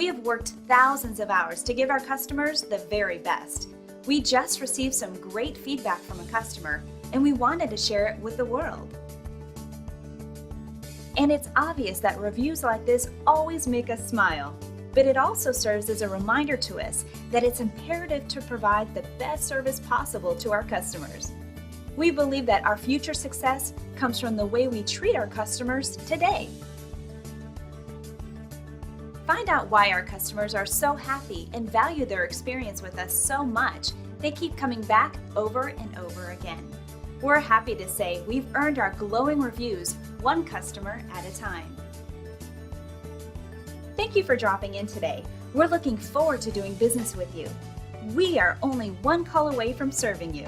We have worked thousands of hours to give our customers the very best. We just received some great feedback from a customer, and we wanted to share it with the world. And it's obvious that reviews like this always make us smile, but it also serves as a reminder to us that it's imperative to provide the best service possible to our customers. We believe that our future success comes from the way we treat our customers today. Find out why our customers are so happy and value their experience with us so much, they keep coming back over and over again. We're happy to say we've earned our glowing reviews one customer at a time. Thank you for dropping in today. We're looking forward to doing business with you. We are only one call away from serving you.